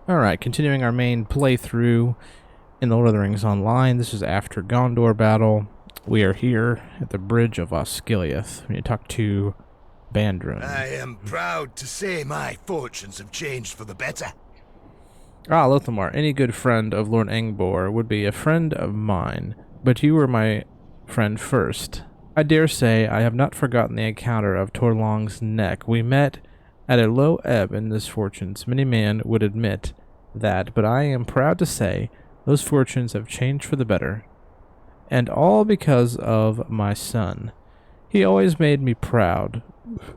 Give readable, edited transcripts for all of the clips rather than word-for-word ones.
Alright, continuing our main playthrough in the Lord of the Rings Online. This is After Gondor Battle. We are here at the bridge of Osgiliath. We need to talk to Bandrin. I am proud to say my fortunes have changed for the better. Ah, Lothamar, any good friend of Lord Angbor would be a friend of mine, but you were my friend first. I dare say I have not forgotten the encounter of Torlong's neck. We met at a low ebb in his fortunes. Many men would admit that, but I am proud to say those fortunes have changed for the better. And all because of my son. He always made me proud,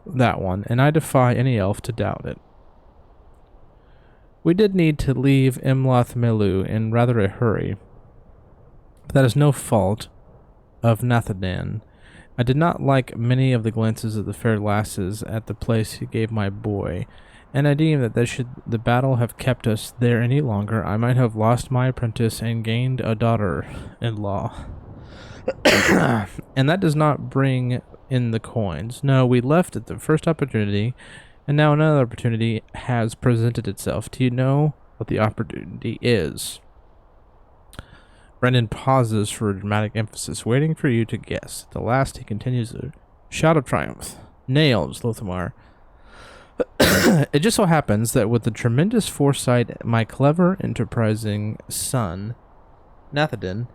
that one, and I defy any elf to doubt it. We did need to leave Imloth Melu in rather a hurry. But that is no fault of Nathadan. I did not like many of the glances of the fair lasses at the place he gave my boy, and I deem that should the battle have kept us there any longer, I might have lost my apprentice and gained a daughter-in-law. And that does not bring in the coins. No, we left at the first opportunity, and now another opportunity has presented itself. Do you know what the opportunity is? Brendan pauses for a dramatic emphasis, waiting for you to guess. At the last, he continues a shout of triumph. Nails, Lothamar. It just so happens that with the tremendous foresight my clever, enterprising son, Nathadan,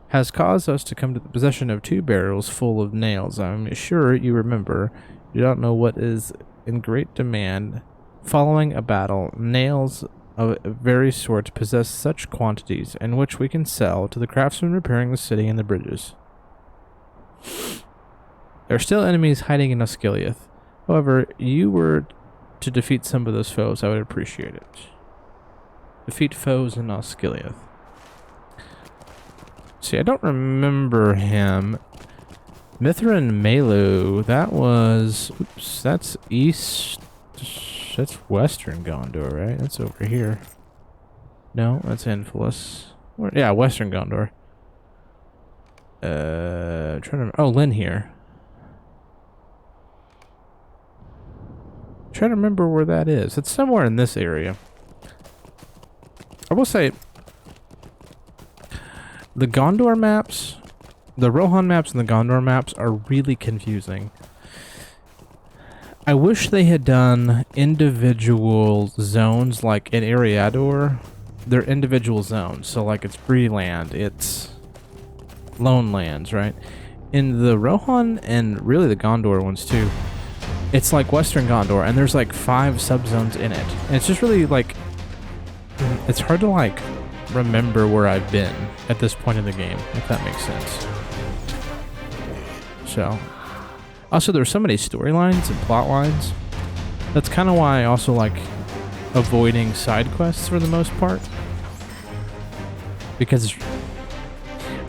has caused us to come to the possession of 2 barrels full of nails. I'm sure you remember. You don't know what is in great demand. Following a battle, nails of various sorts possess such quantities, in which we can sell to the craftsmen repairing the city and the bridges. There are still enemies hiding in Osgiliath. However, you were to defeat some of those foes, I would appreciate it. Defeat foes in Osgiliath. See, I don't remember him. Mithrin Melu, that was... Oops, that's east... That's western Gondor, right? That's over here. No, that's Infilus. Yeah, western Gondor. Trying to remember. Oh, Lynn here. Trying to remember where that is. It's somewhere in this area. I will say, the Gondor maps, the Rohan maps and the Gondor maps are really confusing. I wish they had done individual zones, like in Eriador, they're individual zones. So like it's Breeland, it's Lone Lands, right? In the Rohan and really the Gondor ones too, it's like Western Gondor, and there's like 5 subzones in it. And it's just really like, it's hard to like remember where I've been at this point in the game, if that makes sense. So... Also, there's so many storylines and plot lines. That's kind of why I also like avoiding side quests for the most part. Because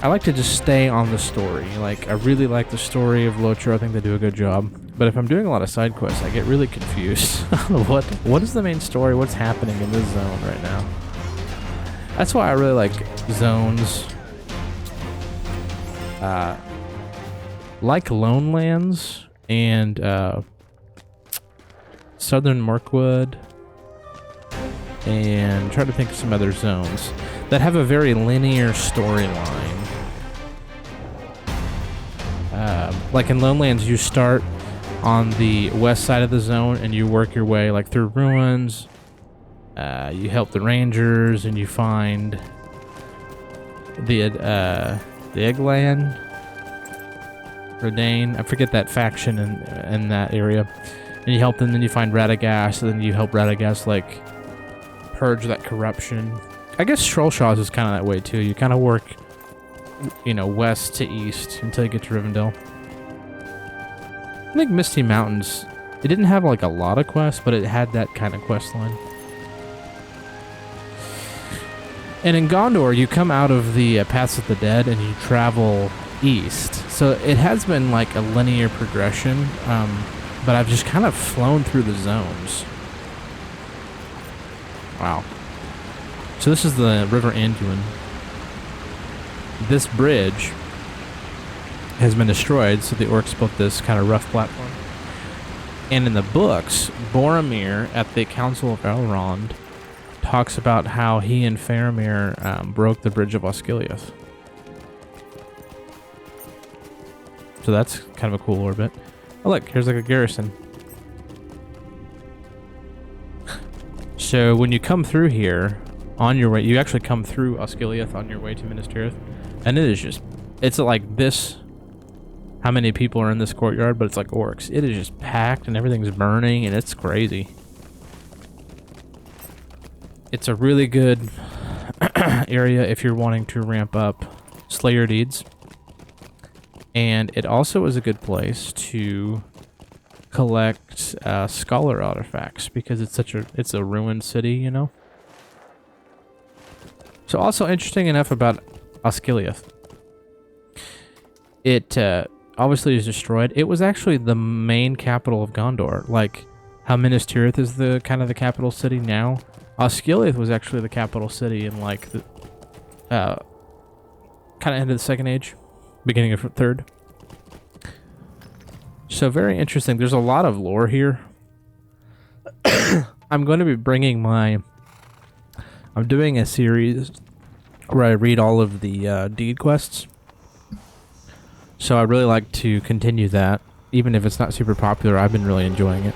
I like to just stay on the story. Like, I really like the story of Lotro. I think they do a good job. But if I'm doing a lot of side quests, I get really confused. What is the main story? What's happening in this zone right now? That's why I really like zones. Like Lone Lands and Southern Mirkwood, and try to think of some other zones that have a very linear storyline. Like in Lone Lands, you start on the west side of the zone and you work your way like through ruins. You help the rangers and you find the Eggland. Redane, I forget that faction in that area, and you help them. Then you find Radagast, and then you help Radagast like purge that corruption. I guess Trollshaws is kind of that way too. You kind of work, you know, west to east until you get to Rivendell. I think Misty Mountains, it didn't have like a lot of quests, but it had that kind of quest line. And in Gondor, you come out of the Paths of the Dead and you travel east. So it has been like a linear progression, but I've just kind of flown through the zones. Wow. So this is the River Anduin. This bridge has been destroyed, so the orcs built this kind of rough platform. And in the books, Boromir at the Council of Elrond talks about how he and Faramir broke the bridge of Osgiliath. So that's kind of a cool lore bit. Oh look, here's like a garrison. So when you come through here, on your way, you actually come through Osgiliath on your way to Minas Tirith, and it is just, it's like this, how many people are in this courtyard, but it's like orcs. It is just packed and everything's burning and it's crazy. It's a really good area if you're wanting to ramp up Slayer deeds. And it also is a good place to collect scholar artifacts because it's a ruined city, you know. So also interesting enough about Osgiliath. It obviously is destroyed. It was actually the main capital of Gondor, like how Minas Tirith is the kind of the capital city now. Osgiliath was actually the capital city in like the kind of end of the Second Age, beginning of Third. So very interesting. There's a lot of lore here. I'm going to be bringing I'm doing a series where I read all of the deed quests. So I really like to continue that, even if it's not super popular. I've been really enjoying it.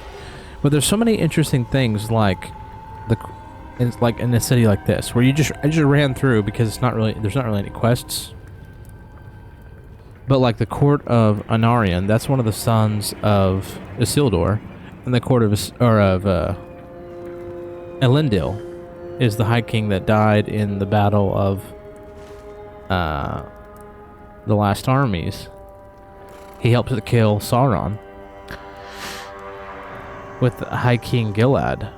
But there's so many interesting things like like in a city like this where I just ran through because there's not really any quests. But like the court of Anarion, that's one of the sons of Isildur, and the court of Elendil is the High King that died in the battle of the last armies. He helped to kill Sauron with High King Gilad,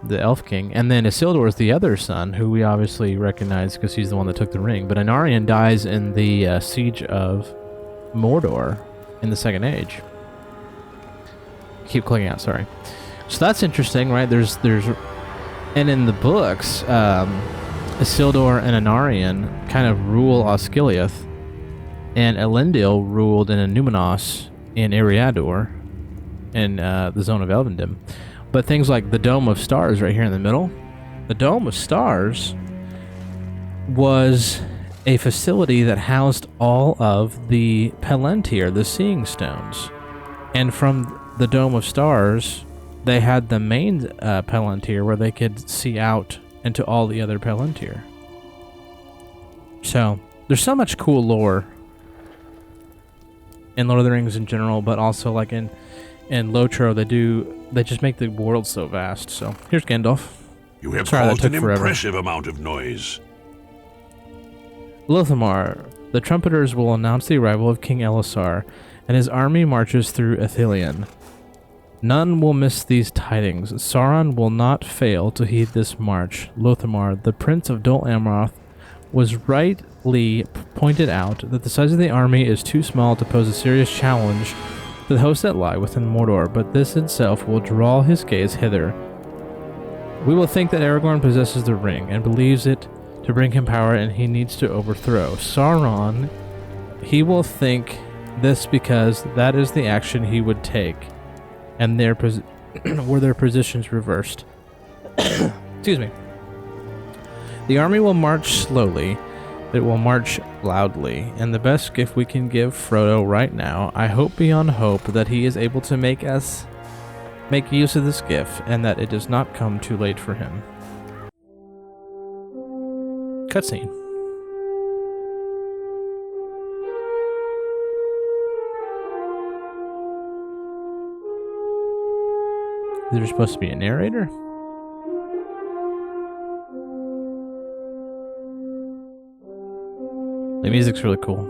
the Elf King, and then Isildur is the other son, who we obviously recognize because he's the one that took the ring. But Anarion dies in the siege of Mordor in the Second Age. Keep clicking out, sorry. So that's interesting, right? There's and in the books, Isildur and Anarion kind of rule Osgiliath, and Elendil ruled in Numenos in Eriador in the zone of Elvendom. But things like the Dome of Stars right here in the middle, the Dome of Stars was a facility that housed all of the Pelennor, the Seeing Stones. And from the Dome of Stars, they had the main Pelennor where they could see out into all the other Pelennor. So, there's so much cool lore in Lord of the Rings in general, but also like in Lotro, they just make the world so vast. So, here's Gandalf. You have Sorry, caused an forever. impressive amount of noise. Lothamar, the trumpeters will announce the arrival of King Elisar, and his army marches through Ithilien. None will miss these tidings. Sauron will not fail to heed this march. Lothamar, the prince of Dol Amroth, was rightly pointed out that the size of the army is too small to pose a serious challenge to the hosts that lie within Mordor, but this itself will draw his gaze hither. We will think that Aragorn possesses the ring and believes it to bring him power, and he needs to overthrow Sauron. He will think this because that is the action he would take, and were their positions reversed. Excuse me. The army will march slowly, but it will march loudly, and the best gift we can give Frodo right now, I hope beyond hope that he is able to make use of this gift, and that it does not come too late for him. Cutscene. Is there supposed to be a narrator? The music's really cool.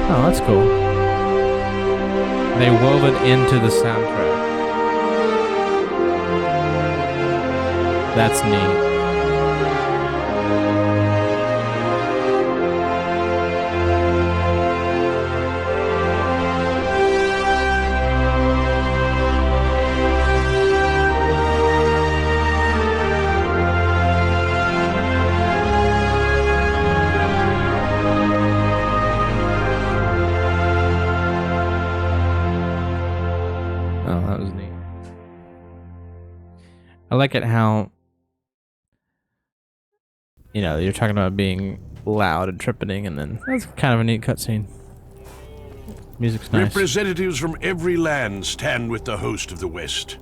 Oh, that's cool. They wove it into the soundtrack. That's neat. I like it how, you know, you're talking about being loud and trumpeting, and then that's kind of a neat cutscene. Music's nice. Representatives from every land stand with the host of the West.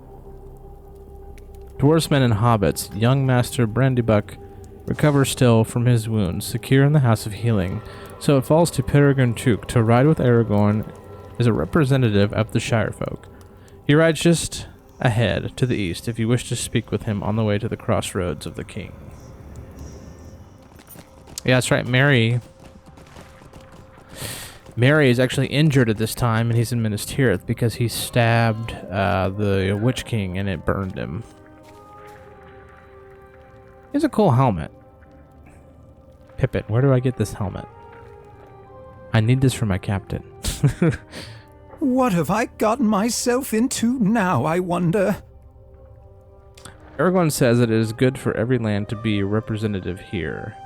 Dwarfsmen and hobbits, young Master Brandybuck recovers still from his wounds, secure in the House of Healing. So it falls to Pelargir to ride with Aragorn as a representative of the Shire folk. He rides just ahead to the east if you wish to speak with him on the way to the crossroads of the king. Yeah, that's right. Mary is actually injured at this time, and he's in Minas Tirith because he stabbed the Witch King and it burned him. It's a cool helmet. Pippin, where do I get this helmet? I need this for my captain. What have I gotten myself into now, I wonder? Aragorn says that it is good for every land to be a representative here.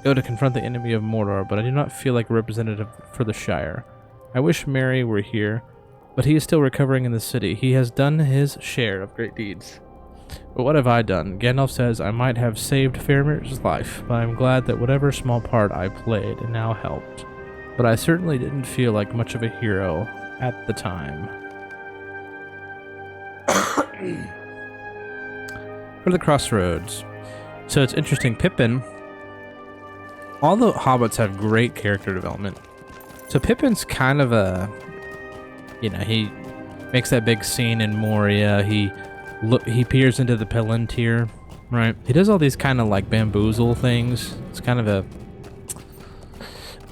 Go to confront the enemy of Mordor, but I do not feel like a representative for the Shire. I wish Merry were here, but he is still recovering in the city. He has done his share of great deeds. But what have I done? Gandalf says I might have saved Faramir's life, but I'm glad that whatever small part I played now helped. But I certainly didn't feel like much of a hero at the time. For the crossroads. So it's interesting, Pippin... All the hobbits have great character development. So Pippin's kind of a... You know, he makes that big scene in Moria. He peers into the Pelennor, right? He does all these kind of like bamboozle things. It's kind of a...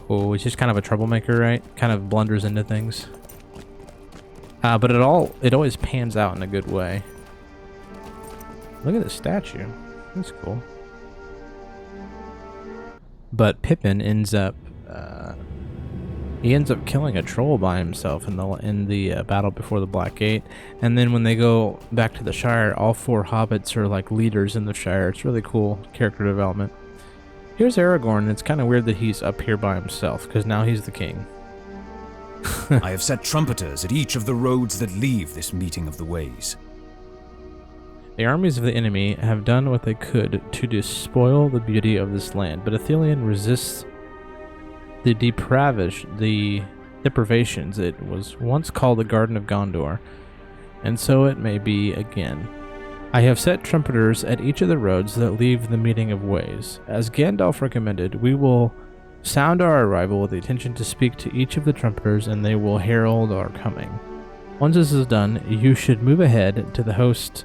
Oh, he's just kind of a troublemaker, right? Kind of blunders into things. But it always pans out in a good way. Look at the statue. That's cool. But Pippin ends up killing a troll by himself in the battle before the Black Gate, and then when they go back to the Shire, all 4 hobbits are like leaders in the Shire. It's really cool character development. Here's Aragorn, and it's kind of weird that he's up here by himself because now he's the king. I have set trumpeters at each of the roads that leave this meeting of the ways. The armies of the enemy have done what they could to despoil the beauty of this land, but Ithilien resists the deprivations. It was once called the Garden of Gondor, and so it may be again. I have set trumpeters at each of the roads that leave the meeting of ways. As Gandalf recommended, we will sound our arrival with the intention to speak to each of the trumpeters, and they will herald our coming. Once this is done, you should move ahead to the host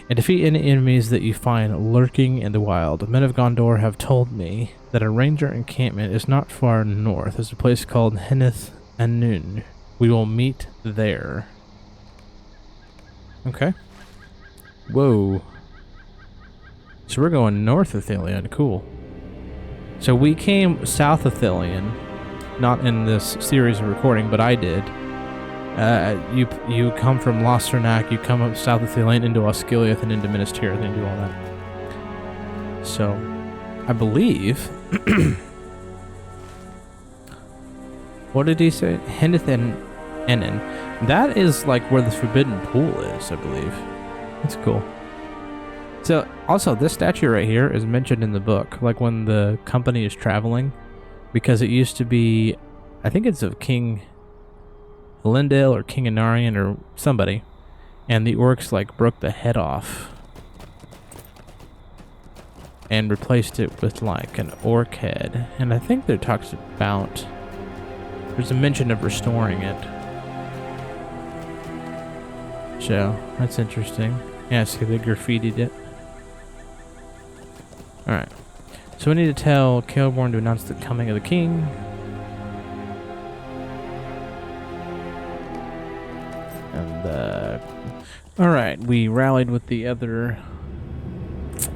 and defeat any enemies that you find lurking in the wild. Men of Gondor have told me that a ranger encampment is not far north. There's a place called Henneth Anun. We will meet there. Okay. Whoa. So we're going north of Ithilien. Cool. So we came south of Ithilien. Not in this series of recording, but I did. You come from Losternac, you come up south of Ithilien into Osgiliath and into Minas Tirith and do all that. So, I believe... What did he say? Henneth and Ennen. That is like where the Forbidden Pool is, I believe. That's cool. So, also, this statue right here is mentioned in the book, like when the company is traveling, because it used to be, I think it's of King Elendil or King Anarion or somebody, and the orcs like broke the head off and replaced it with like an orc head, and I think there talks about, there's a mention of restoring it. So that's interesting. Yeah, see, they graffitied it. Alright, so we need to tell Celeborn to announce the coming of the king. And, alright, we rallied with the other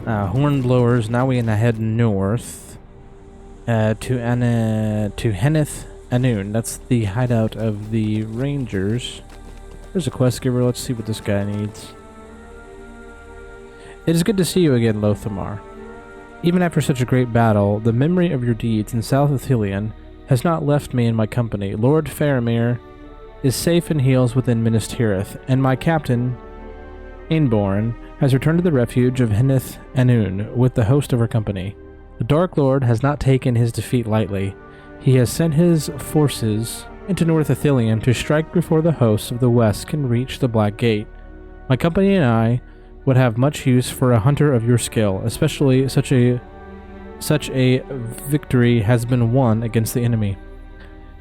hornblowers. Now we're gonna head north to Henneth Anun. That's the hideout of the Rangers. There's a quest giver. Let's see what this guy needs. It is good to see you again, Lothamar. Even after such a great battle, the memory of your deeds in South Ithilien has not left me in my company. Lord Faramir is safe and heals within Minas Tirith, and my captain Ainborn, has returned to the refuge of Hinnith Anun with the host of her company. The Dark Lord has not taken his defeat lightly. He has sent his forces into North Ithilien to strike before the hosts of the west can reach the Black Gate. My company and I would have much use for a hunter of your skill, especially such a victory has been won against the enemy.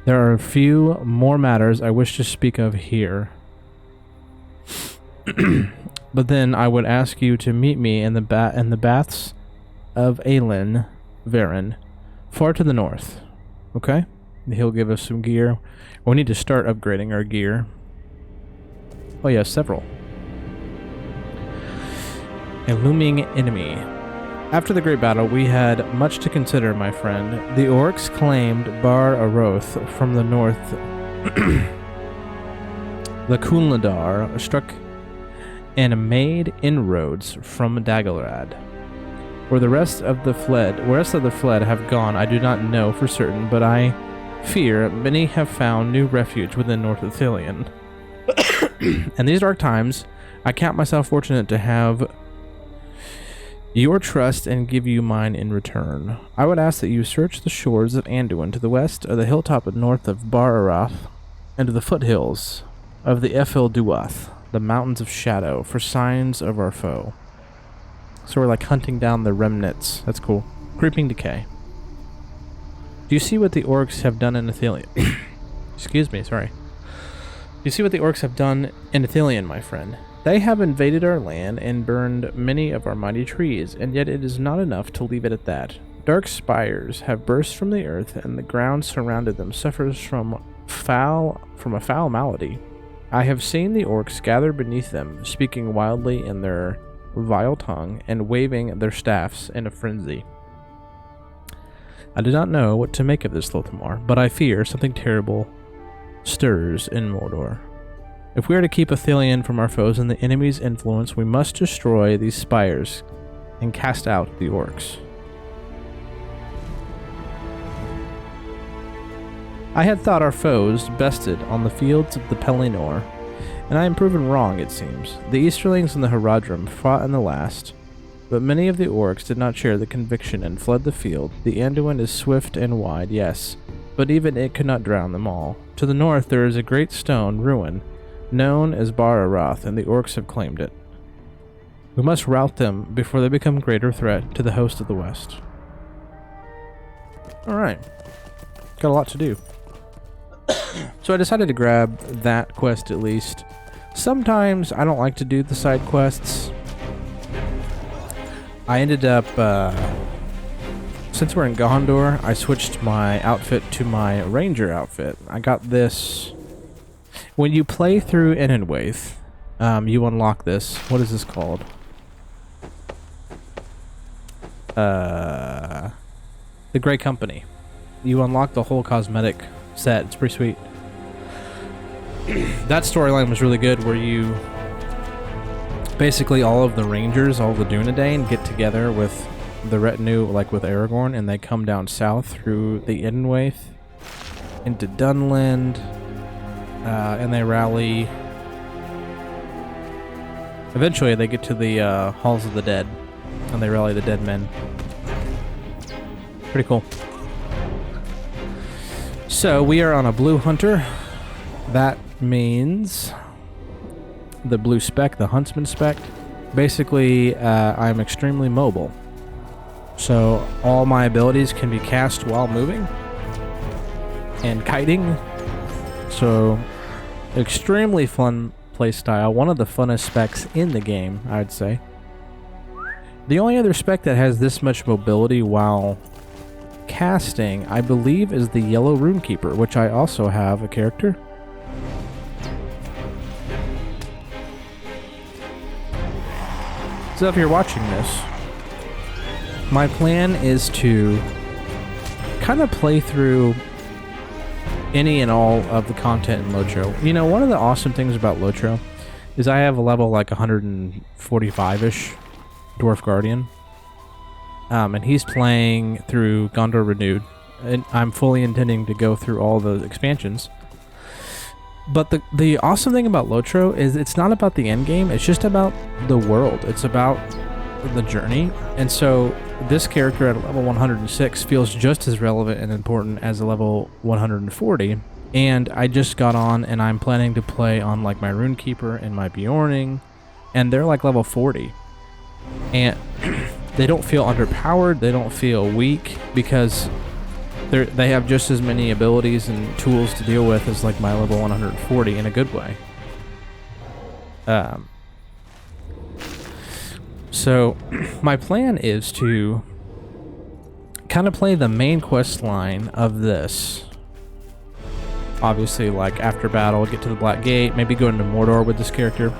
There are a few more matters I wish to speak of here. But then I would ask you to meet me in the baths of Aelin Varen, far to the north. Okay? He'll give us some gear. We need to start upgrading our gear. Oh yeah, several. A looming enemy. After the great battle, we had much to consider, my friend. The orcs claimed Bar Aroth from the north. The Kunladar struck and made inroads from Dagorad. Where the rest of the fled have gone, I do not know for certain, but I fear many have found new refuge within North Ithilien. In these dark times, I count myself fortunate to have your trust and give you mine in return. I would ask that you search the shores of Anduin to the west of the hilltop north of Bar Arath and to the foothills of the Ephil Duath, the mountains of shadow, for signs of our foe. So we're like hunting down the remnants. That's cool. Creeping decay. Do you see what the orcs have done in Ithilien? Excuse me, sorry. Do you see what the orcs have done in Ithilien, my friend? They have invaded our land and burned many of our mighty trees, and yet it is not enough to leave it at that. Dark spires have burst from the earth, and the ground surrounded them suffers from a foul malady. I have seen the orcs gather beneath them, speaking wildly in their vile tongue and waving their staffs in a frenzy. I do not know what to make of this, Lothamar, but I fear something terrible stirs in Mordor. If we are to keep Ithilien from our foes and the enemy's influence, we must destroy these spires and cast out the orcs. I had thought our foes bested on the fields of the Pelennor, and I am proven wrong, it seems. The Easterlings and the Haradrim fought in the last, but many of the orcs did not share the conviction and fled the field. The Anduin is swift and wide, yes, but even it could not drown them all. To the north there is a great stone ruin, known as Bar Arath, and the orcs have claimed it. We must rout them before they become a greater threat to the host of the west. Alright. Got a lot to do. So I decided to grab that quest at least. Sometimes I don't like to do the side quests. I ended up, since we're in Gondor, I switched my outfit to my ranger outfit. I got this. When you play through Enenwaith, you unlock this. What is this called? The Grey Company. You unlock the whole cosmetic set. It's pretty sweet. That storyline was really good, where you basically all of the rangers, all the Dunedain, get together with the retinue, like with Aragorn, and they come down south through the Edenwaith into Dunland, and they rally. Eventually, they get to the Halls of the Dead, and they rally the dead men. Pretty cool. So we are on a blue hunter. That means the blue spec, the huntsman spec. Basically, I'm extremely mobile. So all my abilities can be cast while moving and kiting. So extremely fun playstyle. One of the funnest specs in the game, I'd say. The only other spec that has this much mobility while casting, I believe, is the Yellow Runekeeper, which I also have a character. So if you're watching this, my plan is to kind of play through any and all of the content in Lotro. You know, one of the awesome things about Lotro is I have a level like 145-ish Dwarf Guardian. And he's playing through Gondor Renewed. And I'm fully intending to go through all the expansions. But the awesome thing about Lotro is it's not about the end game. It's just about the world. It's about the journey. And so this character at level 106 feels just as relevant and important as a level 140. And I just got on, and I'm planning to play on like my Runekeeper and my Bjorning, and they're like level 40. And they don't feel underpowered. They don't feel weak because they have just as many abilities and tools to deal with as like my level 140 in a good way. So my plan is to kind of play the main quest line of this. Obviously, like after battle, get to the Black Gate, maybe go into Mordor with this character.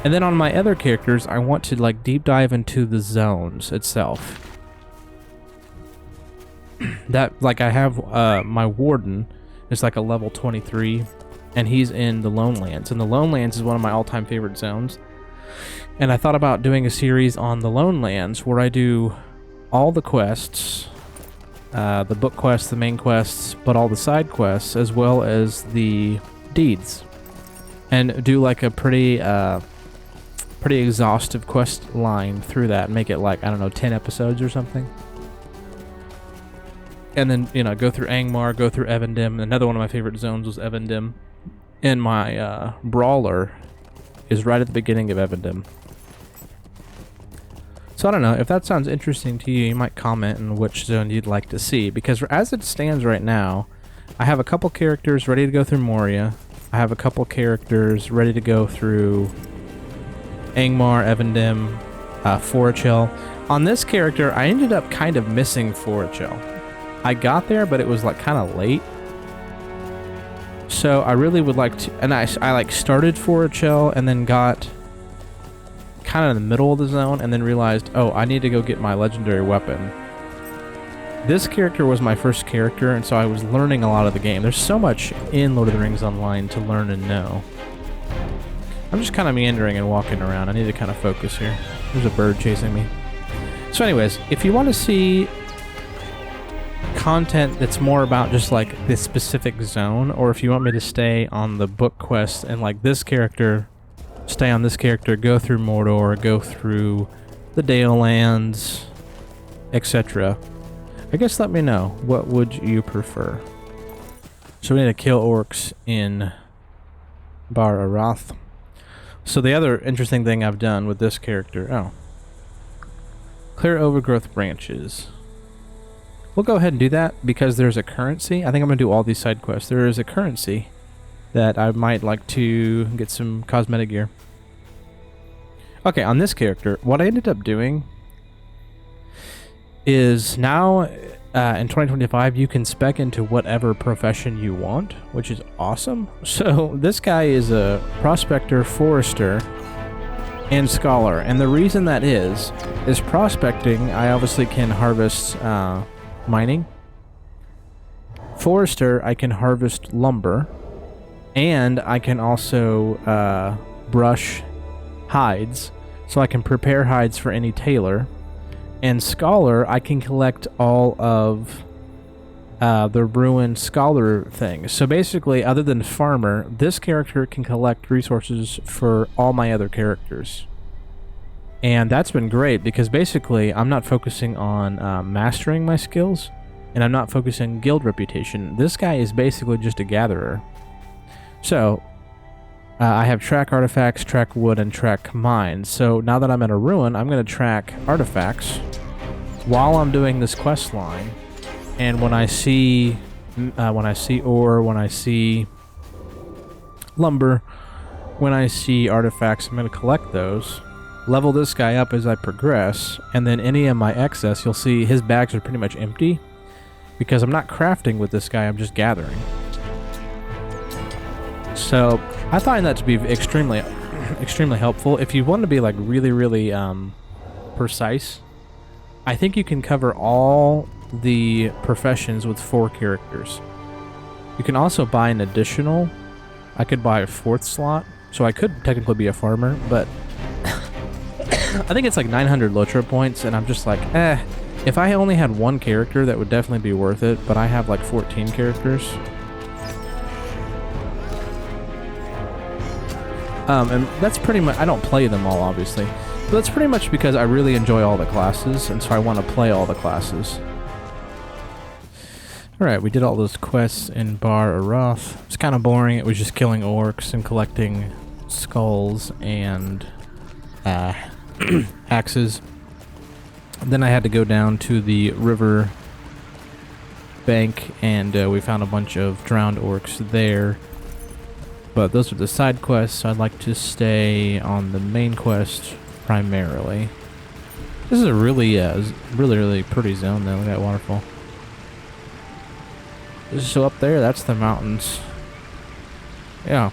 And then on my other characters, I want to like deep dive into the zones itself. That, like, I have my Warden is like a level 23, and he's in the Lone Lands. And the Lone Lands is one of my all-time favorite zones. And I thought about doing a series on the Lone Lands where I do all the quests, the book quests, the main quests, but all the side quests, as well as the deeds. And do like a pretty exhaustive quest line through that and make it like, I don't know, 10 episodes or something. And then, you know, go through Angmar, go through Evendim. Another one of my favorite zones was Evendim. And my Brawler is right at the beginning of Evendim. So I don't know, if that sounds interesting to you, you might comment on which zone you'd like to see. Because as it stands right now, I have a couple characters ready to go through Moria. I have a couple characters ready to go through Angmar, Evendim, Forachel. On this character, I ended up kind of missing Forachel. I got there, but it was like kind of late. So I really would like to, and I like started Forachel and then got kind of in the middle of the zone and then realized, oh, I need to go get my legendary weapon. This character was my first character, and so I was learning a lot of the game. There's so much in Lord of the Rings Online to learn and know. I'm just kind of meandering and walking around. I need to kind of focus here. There's a bird chasing me. So anyways, if you want to see content that's more about just like this specific zone, or if you want me to stay on the book quest and like this character, stay on this character, go through Mordor, go through the Dale Lands, etc., I guess let me know. What would you prefer? So we need to kill orcs in Bar Arath. So the other interesting thing I've done with this character, clear overgrowth branches. We'll go ahead and do that because there's a currency. I think I'm going to do all these side quests. There is a currency that I might like to get some cosmetic gear. Okay, on this character, what I ended up doing is now in 2025 you can spec into whatever profession you want, which is awesome. So this guy is a prospector, forester, and scholar. And the reason that is prospecting, I obviously can harvest mining. Forester, I can harvest lumber, and I can also brush hides, so I can prepare hides for any tailor. And scholar, I can collect all of the ruined scholar things. So basically, other than farmer, this character can collect resources for all my other characters. And that's been great because basically I'm not focusing on mastering my skills, and I'm not focusing on guild reputation. This guy is basically just a gatherer. So I have track artifacts, track wood, and track mines. So now that I'm in a ruin, I'm going to track artifacts while I'm doing this quest line. And when I see ore, when I see lumber, when I see artifacts, I'm going to collect those. Level this guy up as I progress, and then any of my excess, you'll see his bags are pretty much empty because I'm not crafting with this guy, I'm just gathering. So I find that to be extremely helpful. If you want to be like really precise, I think you can cover all the professions with 4 characters. You can also buy an additional. I could buy a 4th slot, so I could technically be a farmer, but I think it's like 900 Lotro points, and I'm just like, if I only had 1 character, that would definitely be worth it, but I have like 14 characters. And that's pretty much... I don't play them all, obviously. But that's pretty much because I really enjoy all the classes, and so I want to play all the classes. Alright, we did all those quests in Bar Arath. It's kind of boring. It was just killing orcs and collecting skulls and axes. Then I had to go down to the river bank, and we found a bunch of drowned orcs there. But those are the side quests, so I'd like to stay on the main quest primarily. This is a really, really pretty zone, though. Look at that waterfall. So up there, that's the mountains. Yeah.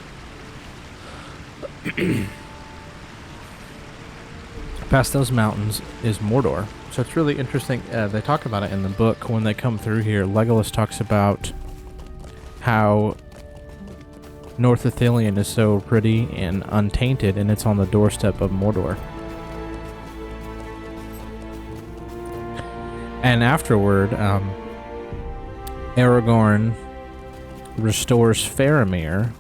Past those mountains is Mordor. So it's really interesting. They talk about it in the book when they come through here. Legolas talks about how North Ithilien is so pretty and untainted, and it's on the doorstep of Mordor. And afterward, Aragorn restores Faramir,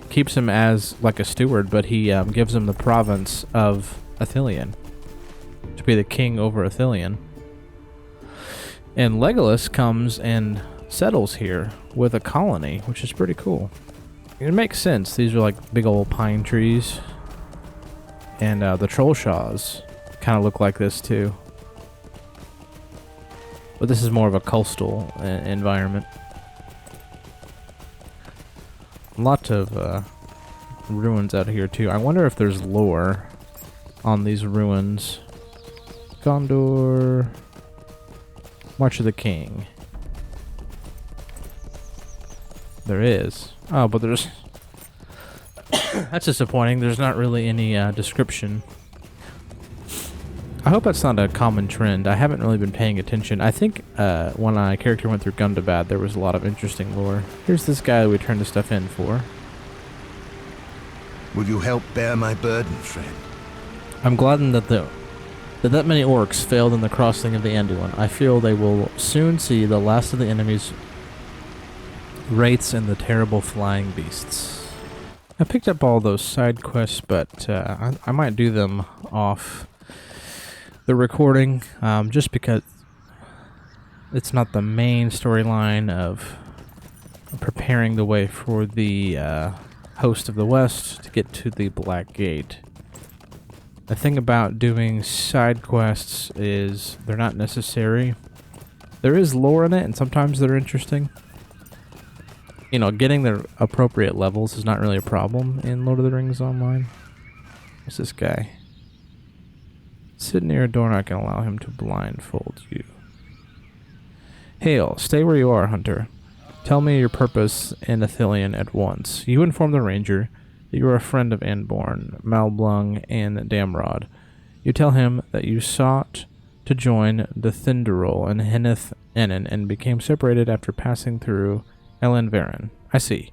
keeps him as like a steward, but he gives him the province of Ithilien to be the king over Ithilien. And Legolas comes and settles here with a colony, which is pretty cool. It makes sense. These are like big old pine trees. And the Trollshaws kind of look like this too. But this is more of a coastal environment. Lots of ruins out here too. I wonder if there's lore on these ruins. Gondor. March of the King. There is. Oh, but there's... That's disappointing. There's not really any description. I hope that's not a common trend. I haven't really been paying attention. I think when my character went through Gundabad, there was a lot of interesting lore. Here's this guy we turned the stuff in for. Will you help bear my burden, friend? I'm gladdened that that many orcs failed in the crossing of the Anduin. I feel they will soon see the last of the enemy's wraiths and the terrible flying beasts. I picked up all those side quests, but I might do them off the recording, just because it's not the main storyline of preparing the way for the host of the West to get to the Black Gate. The thing about doing side quests is they're not necessary. There is lore in it, and sometimes they're interesting. You know, getting the appropriate levels is not really a problem in Lord of the Rings Online. What's this guy? Sit near a door and I can allow him to blindfold you. Hail, stay where you are, hunter. Tell me your purpose in Ithilien at once. You inform the ranger that you are a friend of Anborn, Malblung, and Damrod. You tell him that you sought to join the Thindurul and Henneth Ennen and became separated after passing through Elenvarin. I see.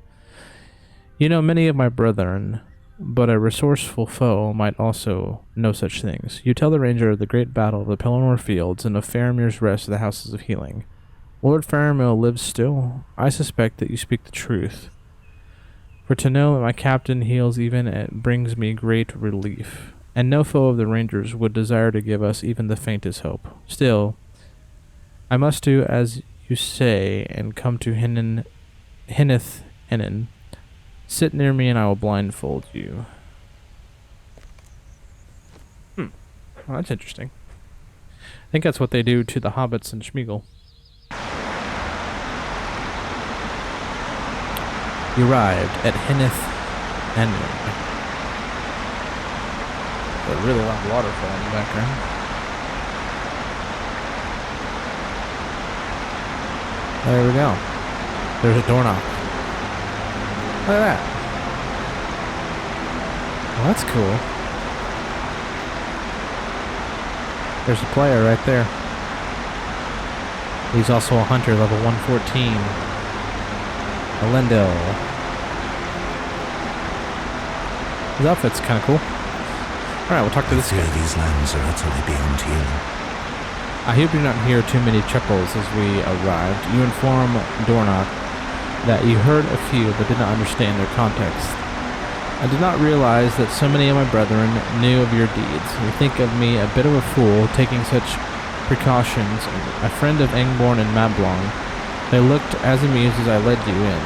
You know many of my brethren, but a resourceful foe might also know such things. You tell the ranger of the great battle of the Pelennor Fields and of Faramir's rest of the houses of healing. Lord Faramir lives still. I suspect that you speak the truth. For to know that my captain heals even it brings me great relief, and no foe of the rangers would desire to give us even the faintest hope. Still, I must do as you say and come to Henneth Ennen. Sit near me and I will blindfold you. Well, that's interesting. I think that's what they do to the hobbits in Schmeagol. You arrived at Henneth Ennen. A really loud waterfall in the background. There we go. There's a doorknob. Look at that. Well, that's cool. There's a player right there. He's also a hunter, level 114. Elendil. His outfit's kind of cool. Alright, we'll talk to this guy. These lands are utterly beyond healing. I hope you do not hear too many chuckles as we arrived. You inform Dornoch that you heard a few but did not understand their context. I did not realize that so many of my brethren knew of your deeds. You think of me a bit of a fool, taking such precautions. A friend of Angborn and Mablung. They looked as amused as I led you in.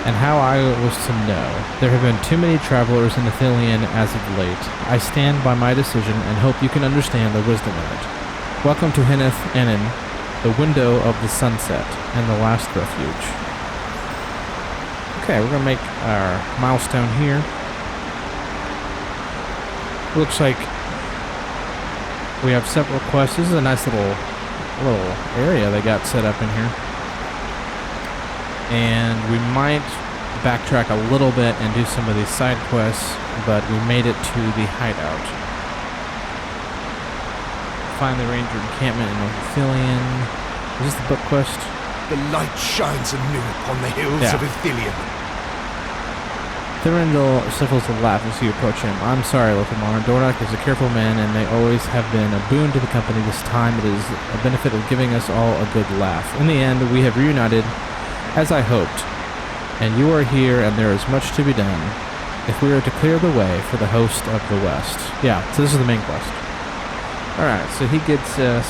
And how I was to know. There have been too many travelers in Ithilien as of late. I stand by my decision and hope you can understand the wisdom of it. Welcome to Henneth Enin, the window of the sunset, and the last refuge. Okay, we're going to make our milestone here. Looks like we have several quests. This is a nice little area they got set up in here. And we might backtrack a little bit and do some of these side quests, but we made it to the hideout. Find the ranger encampment in North Ithilien. Is this the book quest? The light shines anew upon the hills of Ithilien. Thurindel stifles a laugh as you approach him. I'm sorry, Lothamar. Dornak is a careful man, and they always have been a boon to the company. This time it is a benefit of giving us all a good laugh. In the end, we have reunited, as I hoped, and you are here, and there is much to be done if we are to clear the way for the host of the West. Yeah, so this is the main quest. Alright, so he gets us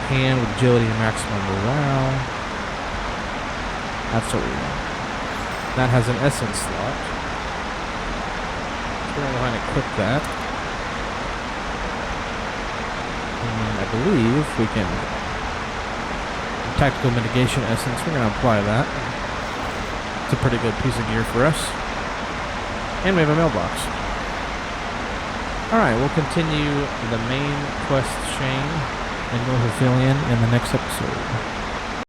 hand with agility and maximum morale. That's what we want. That has an essence slot. We're going to go ahead and equip that. And I believe we can... Tactical mitigation essence, we're going to apply that. It's a pretty good piece of gear for us. And we have a mailbox. Alright, we'll continue the main quest chain in North Ithilien in the next episode.